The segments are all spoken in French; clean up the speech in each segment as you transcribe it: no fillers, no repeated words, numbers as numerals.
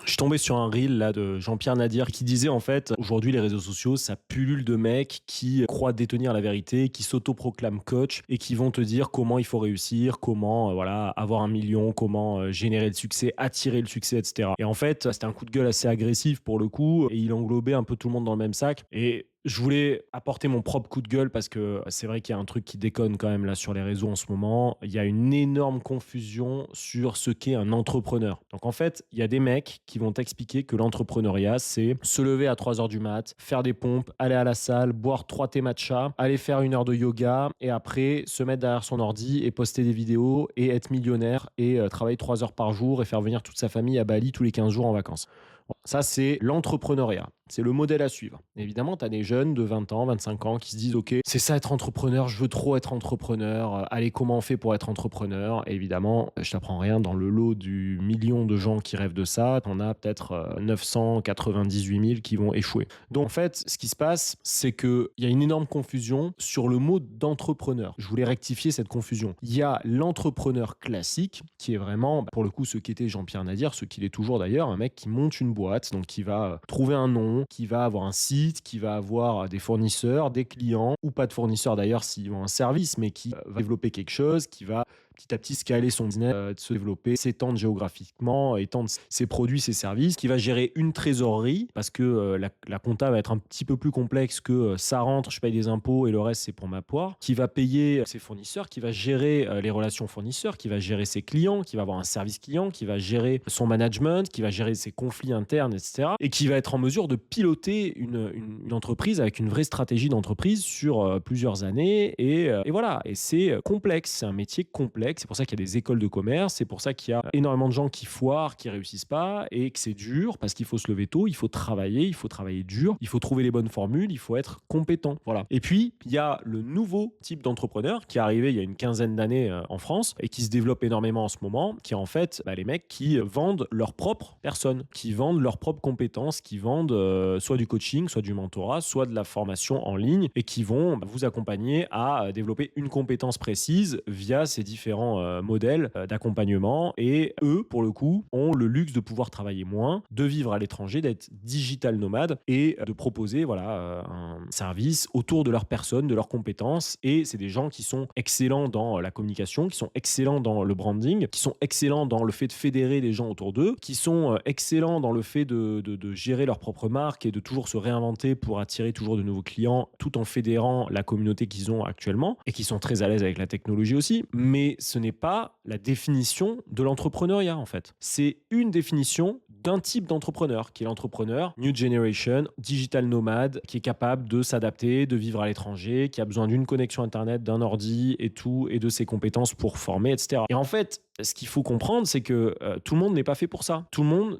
Je suis tombé sur un reel là de Jean-Pierre Nadir qui disait en fait aujourd'hui les réseaux sociaux ça pullule de mecs qui croient détenir la vérité, qui s'autoproclament coach et qui vont te dire comment il faut réussir, comment voilà avoir 1 million, comment générer le succès, attirer le succès, etc. Et en fait c'était un coup de gueule assez agressif pour le coup et il englobait un peu tout le monde dans le même sac et je voulais apporter mon propre coup de gueule parce que c'est vrai qu'il y a un truc qui déconne quand même là sur les réseaux en ce moment. Il y a une énorme confusion sur ce qu'est un entrepreneur. Donc en fait, il y a des mecs qui vont t'expliquer que l'entrepreneuriat, c'est se lever à 3 heures du mat, faire des pompes, aller à la salle, boire 3 thés matcha, aller faire 1 heure de yoga et après se mettre derrière son ordi et poster des vidéos et être millionnaire et travailler 3 heures par jour et faire venir toute sa famille à Bali tous les 15 jours en vacances. Bon, ça, c'est l'entrepreneuriat. C'est le modèle à suivre. Évidemment, tu as des jeunes de 20 ans, 25 ans qui se disent « Ok, c'est ça être entrepreneur, je veux trop être entrepreneur. Allez, comment on fait pour être entrepreneur ?» Et évidemment, je t'apprends rien, dans le lot du million de gens qui rêvent de ça, on a peut-être 998 000 qui vont échouer. Donc en fait, ce qui se passe, c'est qu'il y a une énorme confusion sur le mot d'entrepreneur. Je voulais rectifier cette confusion. Il y a l'entrepreneur classique, qui est vraiment, pour le coup, ce qu'était Jean-Pierre Nadir, ce qu'il est toujours d'ailleurs, un mec qui monte une boîte, donc qui va trouver un nom, qui va avoir un site, qui va avoir des fournisseurs, des clients, ou pas de fournisseurs d'ailleurs s'ils ont un service, mais qui va développer quelque chose, qui va petit à petit scaler son business, se développer, s'étendre géographiquement, étendre ses produits, ses services, qui va gérer une trésorerie, parce que la compta va être un petit peu plus complexe que ça rentre, je paye des impôts et le reste c'est pour ma poire, qui va payer ses fournisseurs, qui va gérer les relations fournisseurs, qui va gérer ses clients, qui va avoir un service client, qui va gérer son management, qui va gérer ses conflits internes, etc. Et qui va être en mesure de piloter une entreprise avec une vraie stratégie d'entreprise sur plusieurs années. Et voilà, et c'est complexe, c'est un métier complexe. C'est pour ça qu'il y a des écoles de commerce, c'est pour ça qu'il y a énormément de gens qui foirent, qui réussissent pas et que c'est dur parce qu'il faut se lever tôt, il faut travailler dur, il faut trouver les bonnes formules, il faut être compétent. Voilà. Et puis, il y a le nouveau type d'entrepreneur qui est arrivé il y a une quinzaine d'années en France et qui se développe énormément en ce moment, qui est en fait les mecs qui vendent leur propre personne, qui vendent leurs propres compétences, qui vendent soit du coaching, soit du mentorat, soit de la formation en ligne et qui vont vous accompagner à développer une compétence précise via ces différents modèles d'accompagnement. Et eux, pour le coup, ont le luxe de pouvoir travailler moins, de vivre à l'étranger, d'être digital nomade et de proposer un service autour de leur personne, de leurs compétences. Et c'est des gens qui sont excellents dans la communication, qui sont excellents dans le branding, qui sont excellents dans le fait de fédérer les gens autour d'eux, qui sont excellents dans le fait de gérer leur propre marque et de toujours se réinventer pour attirer toujours de nouveaux clients tout en fédérant la communauté qu'ils ont actuellement et qui sont très à l'aise avec la technologie aussi. Mais ce n'est pas la définition de l'entrepreneuriat en fait. C'est une définition d'un type d'entrepreneur qui est l'entrepreneur New Generation, digital nomade, qui est capable de s'adapter, de vivre à l'étranger, qui a besoin d'une connexion internet, d'un ordi et tout, et de ses compétences pour former, etc. Et en fait, ce qu'il faut comprendre, c'est que tout le monde n'est pas fait pour ça. Tout le monde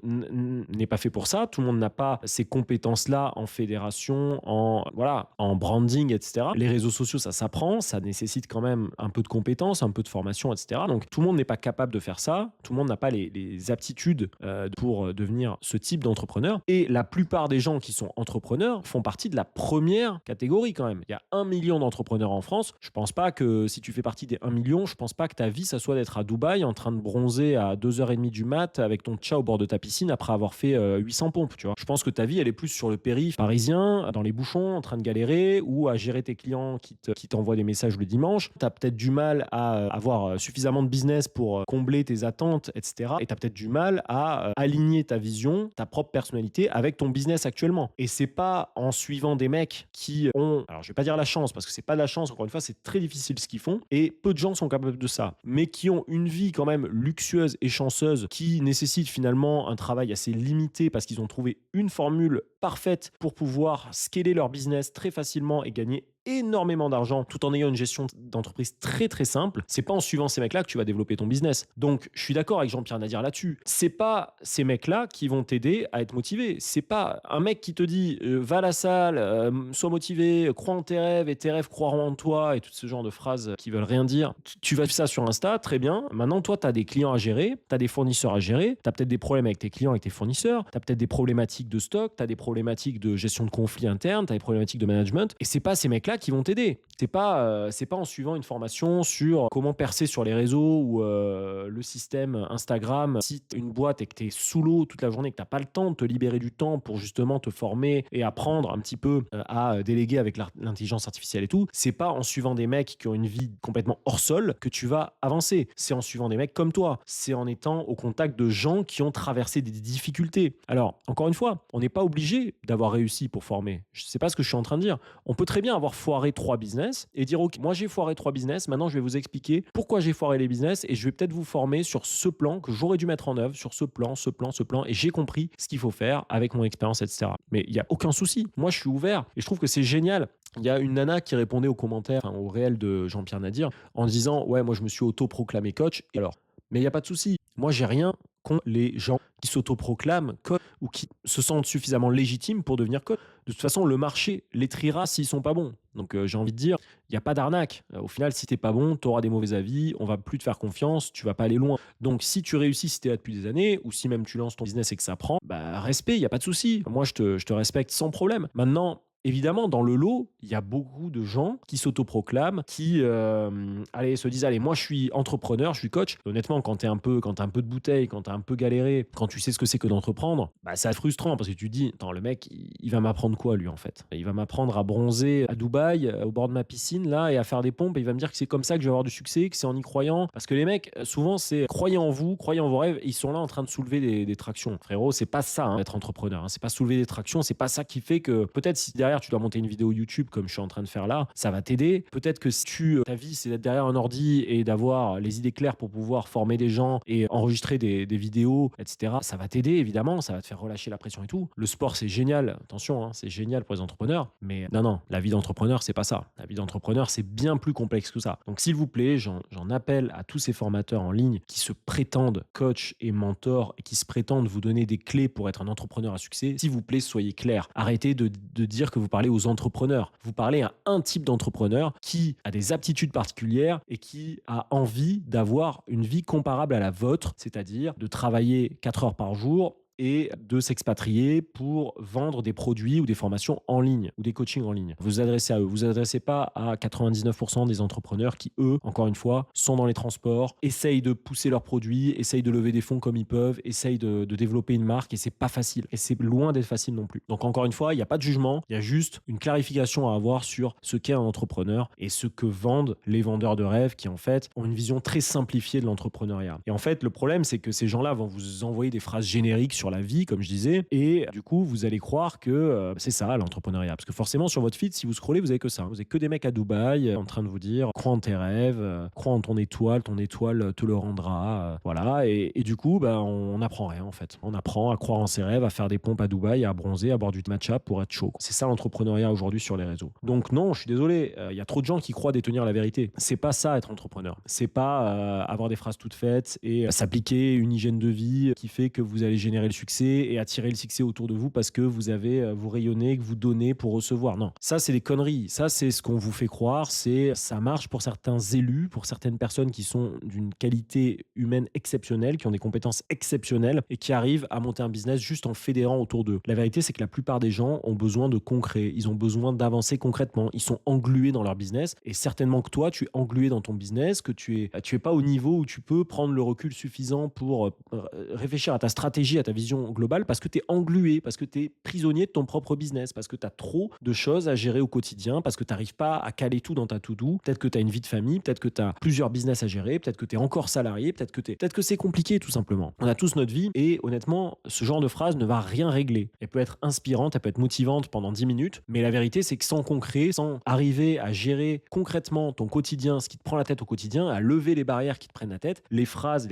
n'est pas fait pour ça. Tout le monde n'a pas ces compétences-là en fédération, en branding, etc. Les réseaux sociaux, ça s'apprend, ça nécessite quand même un peu de compétences, un peu de formation, etc. Donc tout le monde n'est pas capable de faire ça. Tout le monde n'a pas les aptitudes pour devenir ce type d'entrepreneur. Et la plupart des gens qui sont entrepreneurs font partie de la première catégorie quand même. Il y a 1 million d'entrepreneurs en France. Je pense pas que si tu fais partie des 1 million, je pense pas que ta vie, ça soit d'être à Dubaï en train de bronzer à 2h30 du mat avec ton chat au bord de ta piscine après avoir fait 800 pompes, tu vois. Je pense que ta vie, elle est plus sur le périph' parisien, dans les bouchons, en train de galérer ou à gérer tes clients qui t'envoient des messages le dimanche. Tu as peut-être du mal à avoir suffisamment de business pour combler tes attentes, etc. Et tu as peut-être du mal à aligner ta vision, ta propre personnalité avec ton business actuellement. Et c'est pas en suivant des mecs qui ont, alors je vais pas dire la chance parce que c'est pas de la chance, encore une fois, c'est très difficile ce qu'ils font et peu de gens sont capables de ça, mais qui ont une vie quand même luxueuse et chanceuse qui nécessite finalement un travail assez limité parce qu'ils ont trouvé une formule parfaite pour pouvoir scaler leur business très facilement et gagner énormément d'argent tout en ayant une gestion d'entreprise très très simple. C'est pas en suivant ces mecs-là que tu vas développer ton business. Donc, je suis d'accord avec Jean-Pierre Nadir là-dessus. C'est pas ces mecs-là qui vont t'aider à être motivé. C'est pas un mec qui te dit va à la salle, sois motivé, crois en tes rêves et tes rêves croiront en toi et tout ce genre de phrases qui veulent rien dire. Tu vas faire ça sur Insta, très bien. Maintenant, toi, tu as des clients à gérer, tu as des fournisseurs à gérer, tu as peut-être des problèmes avec tes clients, avec tes fournisseurs, tu as peut-être des problématiques de stock, tu as des problématiques de gestion de conflits internes, tu as des problématiques de management et c'est pas ces mecs-là qui vont t'aider. C'est pas en suivant une formation sur comment percer sur les réseaux ou le système Instagram. Si tu une boîte et que tu es sous l'eau toute la journée, que tu as pas le temps de te libérer du temps pour justement te former et apprendre un petit peu à déléguer avec l'intelligence artificielle et tout, c'est pas en suivant des mecs qui ont une vie complètement hors sol que tu vas avancer. C'est en suivant des mecs comme toi. C'est en étant au contact de gens qui ont traversé des difficultés. Alors, encore une fois, on n'est pas obligé d'avoir réussi pour former. Je sais pas ce que je suis en train de dire. On peut très bien avoir foiré 3 business et dire, OK, moi j'ai foiré 3 business, maintenant je vais vous expliquer pourquoi j'ai foiré les business et je vais peut-être vous former sur ce plan que j'aurais dû mettre en œuvre, sur ce plan, et j'ai compris ce qu'il faut faire avec mon expérience, etc. Mais il n'y a aucun souci. Moi, je suis ouvert et je trouve que c'est génial. Il y a une nana qui répondait aux commentaires, enfin, au réel de Jean-Pierre Nadir, en disant, ouais, moi je me suis autoproclamé coach. Et alors, mais il n'y a pas de souci. Moi, j'ai rien contre les gens qui s'autoproclament coach ou qui se sentent suffisamment légitimes pour devenir coach. De toute façon, le marché les triera s'ils sont pas bons. Donc, j'ai envie de dire, il n'y a pas d'arnaque. Au final, si t'es pas bon, tu auras des mauvais avis, on va plus te faire confiance, tu vas pas aller loin. Donc, si tu réussis, si tu es là depuis des années, ou si même tu lances ton business et que ça prend, bah, respect, il n'y a pas de souci. Moi, je te respecte sans problème. Maintenant, évidemment, dans le lot, il y a beaucoup de gens qui s'autoproclament, qui se disent, allez, moi je suis entrepreneur, je suis coach. Honnêtement, quand tu as un peu de bouteille, quand tu as un peu galéré, quand tu sais ce que c'est que d'entreprendre, bah, c'est frustrant parce que tu te dis, attends, le mec, il va m'apprendre quoi lui en fait? Il va m'apprendre à bronzer à Dubaï, au bord de ma piscine là, et à faire des pompes, et il va me dire que c'est comme ça que je vais avoir du succès, que c'est en y croyant. Parce que les mecs, souvent, c'est croyez en vous, croyez en vos rêves, et ils sont là en train de soulever des tractions. Frérot, c'est pas ça, hein, être entrepreneur. Hein. C'est pas soulever des tractions, c'est pas ça qui fait que peut-être si derrière tu dois monter une vidéo YouTube comme je suis en train de faire là, ça va t'aider. Peut-être que si ta vie c'est d'être derrière un ordi et d'avoir les idées claires pour pouvoir former des gens et enregistrer des vidéos, etc., ça va t'aider évidemment, ça va te faire relâcher la pression et tout. Le sport c'est génial, attention, hein, c'est génial pour les entrepreneurs, mais non, la vie d'entrepreneur c'est pas ça. La vie d'entrepreneur c'est bien plus complexe que ça. Donc s'il vous plaît, j'en appelle à tous ces formateurs en ligne qui se prétendent coach et mentor et qui se prétendent vous donner des clés pour être un entrepreneur à succès. S'il vous plaît, soyez clairs. Arrêtez de dire que vous parlez aux entrepreneurs. Vous parlez à un type d'entrepreneur qui a des aptitudes particulières et qui a envie d'avoir une vie comparable à la vôtre, c'est-à-dire de travailler 4 heures par jour et de s'expatrier pour vendre des produits ou des formations en ligne ou des coachings en ligne. Vous vous adressez à eux. Vous vous adressez pas à 99% des entrepreneurs qui, eux, encore une fois, sont dans les transports, essayent de pousser leurs produits, essayent de lever des fonds comme ils peuvent, essayent de développer une marque et c'est pas facile. Et c'est loin d'être facile non plus. Donc encore une fois, il n'y a pas de jugement, il y a juste une clarification à avoir sur ce qu'est un entrepreneur et ce que vendent les vendeurs de rêves qui en fait ont une vision très simplifiée de l'entrepreneuriat. Et en fait, le problème, c'est que ces gens-là vont vous envoyer des phrases génériques sur la vie, comme je disais, et du coup, vous allez croire que c'est ça l'entrepreneuriat. Parce que forcément, sur votre feed, si vous scrollez, vous avez que ça. Vous avez que des mecs à Dubaï en train de vous dire crois en tes rêves, crois en ton étoile te le rendra. Voilà. Et du coup, on n'apprend rien en fait. On apprend à croire en ses rêves, à faire des pompes à Dubaï, à bronzer, à boire du matcha pour être chaud. C'est ça l'entrepreneuriat aujourd'hui sur les réseaux. Donc non, je suis désolé, il y a trop de gens qui croient détenir la vérité. C'est pas ça être entrepreneur. C'est pas avoir des phrases toutes faites et s'appliquer une hygiène de vie qui fait que vous allez générer le succès et attirer le succès autour de vous parce que vous rayonnez, que vous donnez pour recevoir. Non, ça c'est des conneries. Ça c'est ce qu'on vous fait croire. Ça marche pour certains élus, pour certaines personnes qui sont d'une qualité humaine exceptionnelle, qui ont des compétences exceptionnelles et qui arrivent à monter un business juste en fédérant autour d'eux. La vérité c'est que la plupart des gens ont besoin de concret. Ils ont besoin d'avancer concrètement. Ils sont englués dans leur business et certainement que toi tu es englué dans ton business, que tu es pas au niveau où tu peux prendre le recul suffisant pour réfléchir à ta stratégie, à ta vision globale parce que tu es englué, parce que tu es prisonnier de ton propre business, parce que tu as trop de choses à gérer au quotidien, parce que tu n'arrives pas à caler tout dans ta to-do. Peut-être que tu as une vie de famille, peut-être que tu as plusieurs business à gérer, peut-être que tu es encore salarié, peut-être que c'est compliqué tout simplement. On a tous notre vie et honnêtement, ce genre de phrase ne va rien régler. Elle peut être inspirante, elle peut être motivante pendant 10 minutes, mais la vérité c'est que sans concret, sans arriver à gérer concrètement ton quotidien, ce qui te prend la tête au quotidien, à lever les barrières qui te prennent la tête, les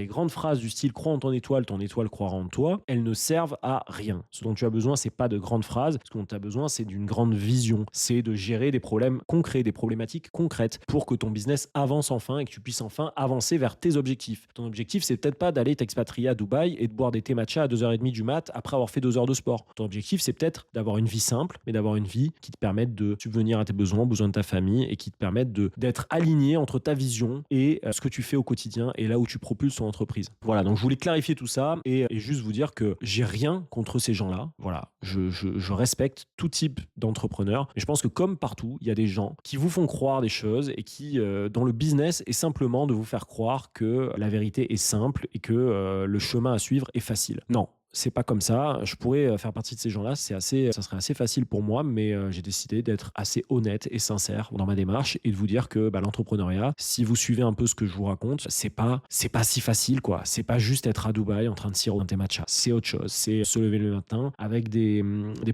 grandes phrases du style crois en ton étoile croira en toi, elles ne servent à rien. Ce dont tu as besoin, c'est pas de grandes phrases. Ce dont tu as besoin, c'est d'une grande vision. C'est de gérer des problèmes concrets, des problématiques concrètes pour que ton business avance enfin et que tu puisses enfin avancer vers tes objectifs. Ton objectif, c'est peut-être pas d'aller t'expatrier à Dubaï et de boire des thé matcha à 2h30 du mat après avoir fait 2 heures de sport. Ton objectif, c'est peut-être d'avoir une vie simple, mais d'avoir une vie qui te permette de subvenir à tes besoins, aux besoins de ta famille et qui te permette d'être aligné entre ta vision et ce que tu fais au quotidien et là où tu propulses ton entreprise. Voilà, donc je voulais clarifier tout ça et juste vous dire que j'ai rien contre ces gens-là. Voilà, je respecte tout type d'entrepreneur. Mais je pense que comme partout, il y a des gens qui vous font croire des choses et qui, dont le business est simplement de vous faire croire que la vérité est simple et que le chemin à suivre est facile. Non, c'est pas comme ça. Je pourrais faire partie de ces gens-là. Ça serait assez facile pour moi, mais j'ai décidé d'être assez honnête et sincère dans ma démarche et de vous dire que l'entrepreneuriat, si vous suivez un peu ce que je vous raconte, c'est pas si facile, quoi. C'est pas juste être à Dubaï en train de siroter matcha. C'est autre chose. C'est se lever le matin avec des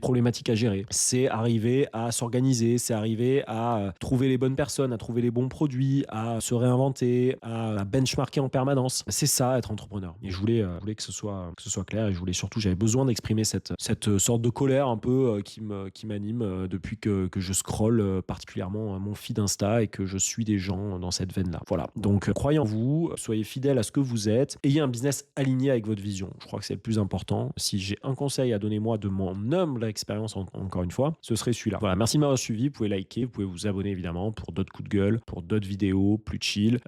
problématiques à gérer. C'est arriver à s'organiser. C'est arriver à trouver les bonnes personnes, à trouver les bons produits, à se réinventer, à benchmarker en permanence. C'est ça, être entrepreneur. Et je voulais que ce soit clair et surtout, j'avais besoin d'exprimer cette sorte de colère un peu qui m'anime depuis que je scrolle particulièrement mon feed Insta et que je suis des gens dans cette veine-là. Voilà. Donc, croyez en vous, soyez fidèles à ce que vous êtes, ayez un business aligné avec votre vision. Je crois que c'est le plus important. Si j'ai un conseil à donner moi de mon humble expérience, encore une fois, ce serait celui-là. Voilà. Merci de m'avoir suivi. Vous pouvez liker, vous pouvez vous abonner évidemment pour d'autres coups de gueule, pour d'autres vidéos plus chill.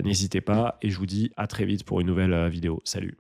N'hésitez pas et je vous dis à très vite pour une nouvelle vidéo. Salut.